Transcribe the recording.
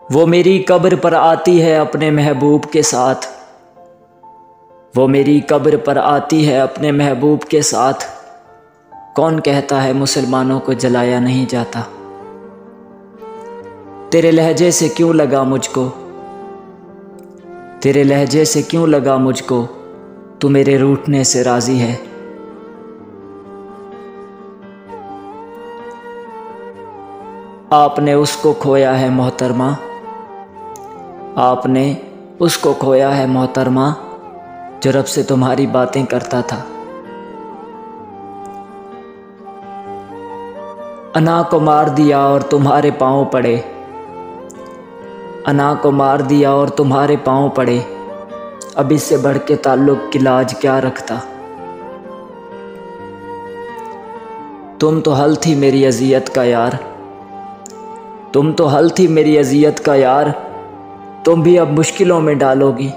वो मेरी कब्र पर आती है अपने महबूब के साथ, वो मेरी कब्र पर आती है अपने महबूब के साथ। कौन कहता है मुसलमानों को जलाया नहीं जाता। तेरे लहजे से क्यों लगा मुझको, तेरे लहजे से क्यों लगा मुझको, तू मेरे रूठने से राज़ी है। आपने उसको खोया है मोहतरमा, आपने उसको खोया है मोहतरमा, जो रब से तुम्हारी बातें करता था। अना को मार दिया और तुम्हारे पाँव पड़े, अना को मार दिया और तुम्हारे पाँव पड़े, अब इससे बढ़ के ताल्लुक़ की लाज क्या रखता। तुम तो हल थी मेरी अज़ियत का यार, तुम तो हल थी मेरी अज़ियत का यार, तुम भी अब मुश्किलों में डालोगी।